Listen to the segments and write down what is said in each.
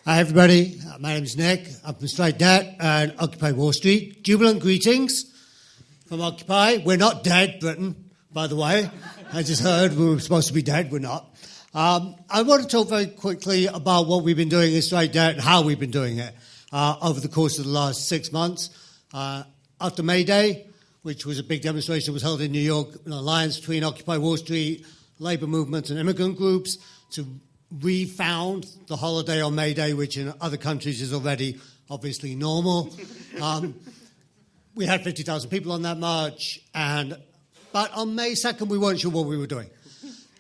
Hi, everybody. My name's Nick. I'm from Strike Debt and Occupy Wall Street. Jubilant greetings from Occupy. We're not dead, Britain, by the way. I just heard we were supposed to be dead. We're not. I want to talk very quickly about what we've been doing in Strike Debt and how we've been doing it over the course of the last 6 months. After May Day, which was a big demonstration that was held in New York, an alliance between Occupy Wall Street, labor movements and immigrant groups to refound the holiday on May Day, which in other countries is already obviously normal. We had 50,000 people on that march, but on May 2nd we weren't sure what we were doing.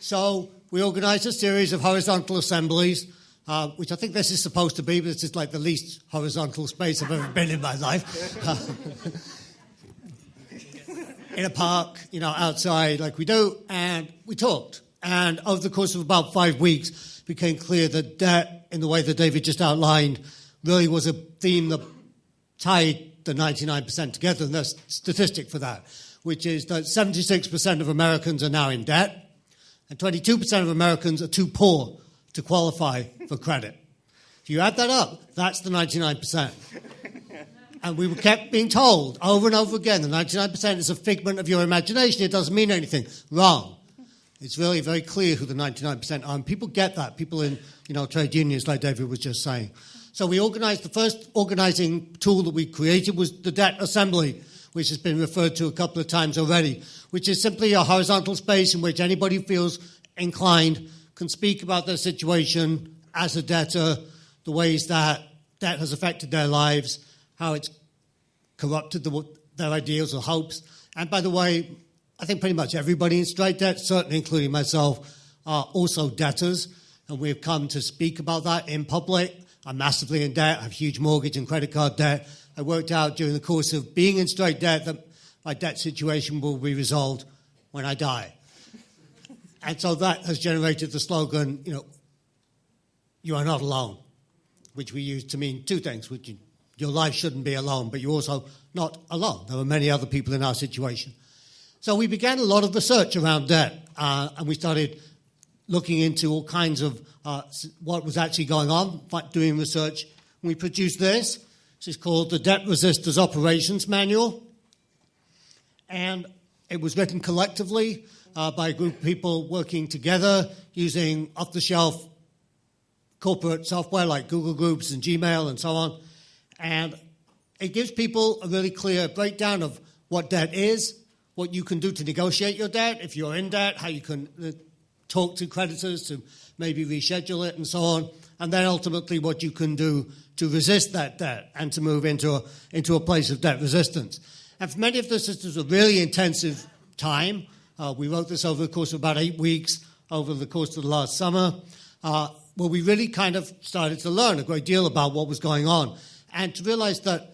So we organised a series of horizontal assemblies, which I think this is supposed to be, but this is like the least horizontal space I've ever been in my life. In a park, outside like we do, and we talked. And over the course of about 5 weeks, it became clear that debt, in the way that David just outlined, really was a theme that tied the 99% together, and there's a statistic for that, which is that 76% of Americans are now in debt, and 22% of Americans are too poor to qualify for credit. If you add that up, that's the 99%. And we kept being told over and over again, the 99% is a figment of your imagination. It doesn't mean anything. Wrong. It's really very clear who the 99% are. And people get that. People in, trade unions, like David was just saying. So we organized, the first organizing tool that we created was the Debt Assembly, which has been referred to a couple of times already, which is simply a horizontal space in which anybody who feels inclined can speak about their situation as a debtor, the ways that debt has affected their lives, how it's corrupted their ideals or hopes. And by the way, I think pretty much everybody in Strike Debt, certainly including myself, are also debtors. And we've come to speak about that in public. I'm massively in debt. I have huge mortgage and credit card debt. I worked out during the course of being in Strike Debt that my debt situation will be resolved when I die. And so that has generated the slogan, you are not alone, which we use to mean two things, which your life shouldn't be alone, but you're also not alone. There are many other people in our situation. So we began a lot of research around debt, and we started looking into all kinds of what was actually going on, doing research. And we produced this. This is called the Debt Resisters Operations Manual. And it was written collectively by a group of people working together using off-the-shelf corporate software like Google Groups and Gmail and so on. And it gives people a really clear breakdown of what debt is, what you can do to negotiate your debt, if you're in debt, how you can talk to creditors to maybe reschedule it and so on, and then ultimately what you can do to resist that debt and to move into a place of debt resistance. And for many of this, this was a really intensive time. We wrote this over the course of about 8 weeks, over the course of the last summer, where we really kind of started to learn a great deal about what was going on and to realize that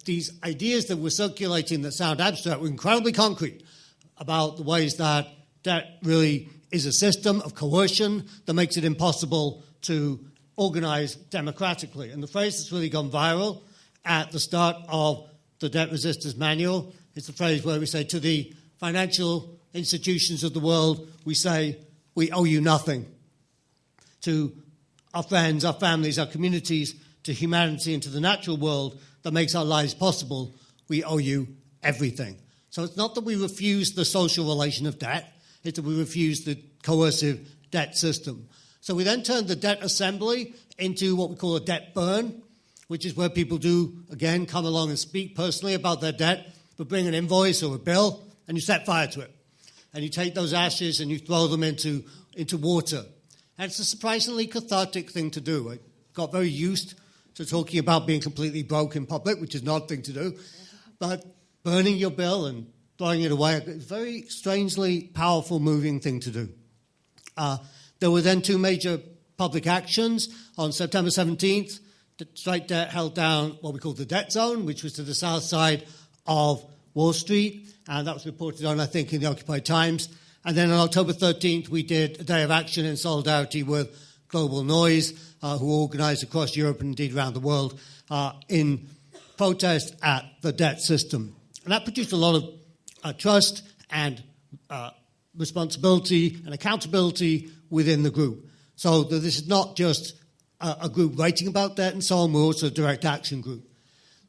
these ideas that were circulating that sound abstract were incredibly concrete about the ways that debt really is a system of coercion that makes it impossible to organize democratically. And the phrase that's really gone viral at the start of the Debt Resisters Manual is the phrase where we say to the financial institutions of the world, we say, we owe you nothing. To our friends, our families, our communities, to humanity and to the natural world that makes our lives possible, we owe you everything. So it's not that we refuse the social relation of debt, it's that we refuse the coercive debt system. So we then turned the Debt Assembly into what we call a debt burn, which is where people do, again, come along and speak personally about their debt, but bring an invoice or a bill, and you set fire to it. And you take those ashes and you throw them into water. And it's a surprisingly cathartic thing to do. I got very used to talking about being completely broke in public, which is an odd thing to do. But burning your bill and throwing it away is a very strangely powerful, moving thing to do. There were then two major public actions. On September 17th, Strike Debt held down what we called the debt zone, which was to the south side of Wall Street. And that was reported on, I think, in the Occupy Times. And then on October 13th, we did a day of action in solidarity with Global Noise, who organized across Europe and indeed around the world in protest at the debt system. And that produced a lot of trust and responsibility and accountability within the group. So this is not just a group writing about debt and so on. We're also a direct action group.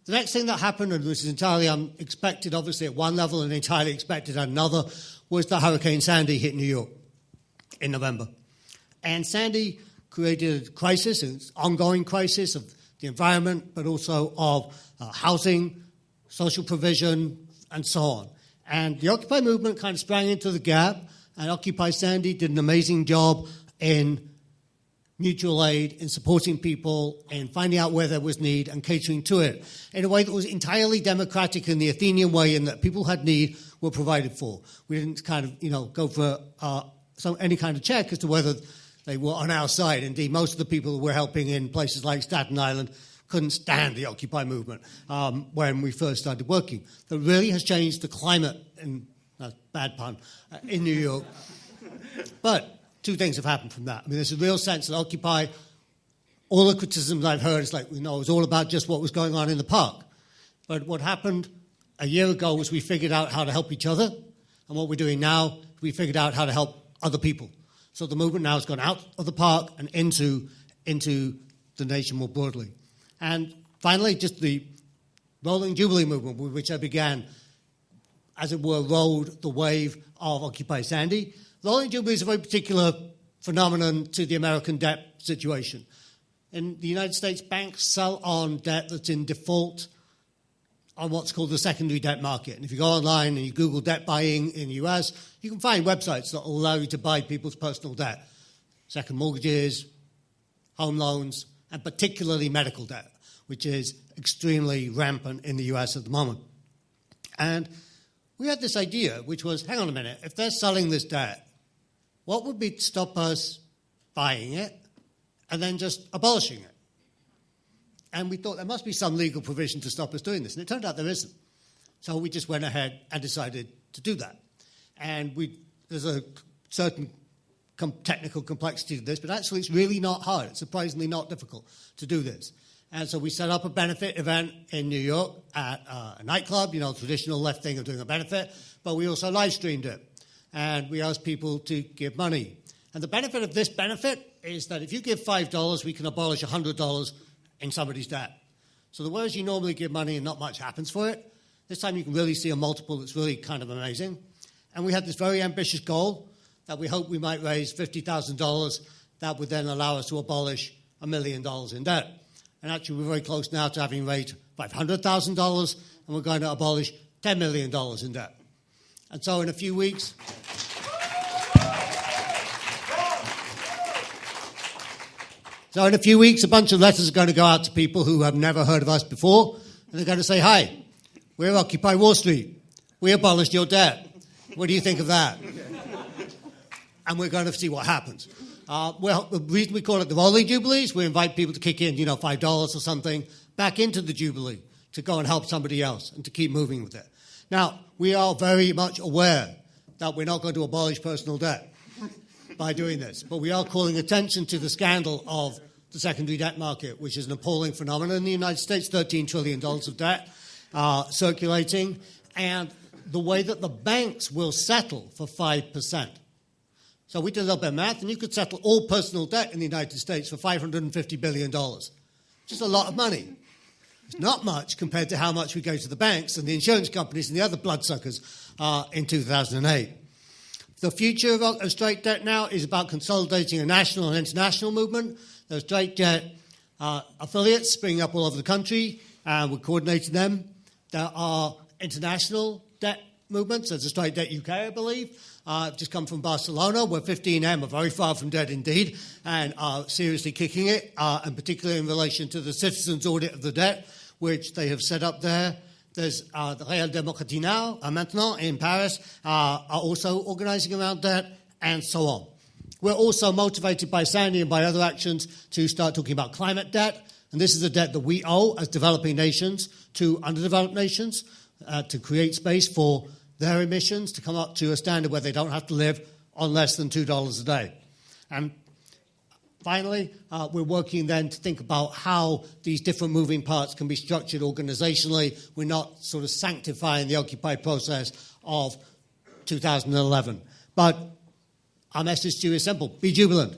The next thing that happened, and this is entirely unexpected, obviously, at one level and entirely expected at another, was that Hurricane Sandy hit New York in November. And Sandy created a crisis, an ongoing crisis of the environment, but also of housing, social provision, and so on. And the Occupy movement kind of sprang into the gap, and Occupy Sandy did an amazing job in mutual aid, in supporting people, in finding out where there was need and catering to it in a way that was entirely democratic in the Athenian way, in that people had need were provided for. We didn't kind of, go for any kind of check as to whether they were on our side. Indeed, most of the people who were helping in places like Staten Island couldn't stand the Occupy movement when we first started working. That really has changed the climate, bad pun, in New York. But two things have happened from that. I mean, there's a real sense that Occupy, all the criticisms I've heard, it's like, it was all about just what was going on in the park. But what happened a year ago was we figured out how to help each other. And what we're doing now, we figured out how to help other people. So the movement now has gone out of the park and into the nation more broadly. And finally, just the Rolling Jubilee movement, with which I began, as it were, rode the wave of Occupy Sandy. Rolling Jubilee is a very particular phenomenon to the American debt situation. In the United States, banks sell on debt that's in default on what's called the secondary debt market. And if you go online and you Google debt buying in the US, you can find websites that will allow you to buy people's personal debt, second mortgages, home loans, and particularly medical debt, which is extremely rampant in the US at the moment. And we had this idea, which was, hang on a minute, if they're selling this debt, what would stop us buying it and then just abolishing it? And we thought there must be some legal provision to stop us doing this. And it turned out there isn't. So we just went ahead and decided to do that. And there's a certain technical complexity to this, but actually it's really not hard. It's surprisingly not difficult to do this. And so we set up a benefit event in New York at a nightclub, traditional left thing of doing a benefit, but we also live streamed it. And we asked people to give money. And the benefit of this benefit is that if you give $5, we can abolish $100 in somebody's debt. So whereas you normally give money and not much happens for it, this time you can really see a multiple that's really kind of amazing. And we had this very ambitious goal that we hope we might raise $50,000 that would then allow us to abolish $1 million in debt. And actually, we're very close now to having raised $500,000, and we're going to abolish $10 million in debt. And so in a few weeks... a bunch of letters are going to go out to people who have never heard of us before, and they're going to say, hi, we're Occupy Wall Street. We abolished your debt. What do you think of that? And we're going to see what happens. The reason we call it the Rolling Jubilees, we invite people to kick in, $5 or something, back into the Jubilee to go and help somebody else and to keep moving with it. Now, we are very much aware that we're not going to abolish personal debt by doing this, but we are calling attention to the scandal of the secondary debt market, which is an appalling phenomenon in the United States, $13 trillion of debt circulating, and the way that the banks will settle for 5%. So we did a little bit of math, and you could settle all personal debt in the United States for $550 billion. Just a lot of money. It's not much compared to how much we gave to the banks and the insurance companies and the other bloodsuckers in 2008. The future of straight debt now is about consolidating a national and international movement. There's straight debt affiliates springing up all over the country, and we're coordinating them. There are international debt movements. There's a Straight Debt UK, I believe. I've just come from Barcelona, where 15M are very far from dead indeed and are seriously kicking it, and particularly in relation to the citizens' audit of the debt, which they have set up there. There's the Réal Démocratie now, maintenant, in Paris, are also organizing around debt, and so on. We're also motivated by Sandy and by other actions to start talking about climate debt, and this is a debt that we owe as developing nations to underdeveloped nations to create space for their emissions to come up to a standard where they don't have to live on less than $2 a day. And finally, we're working then to think about how these different moving parts can be structured organizationally. We're not sort of sanctifying the Occupy process of 2011. But our message to you is simple. Be jubilant.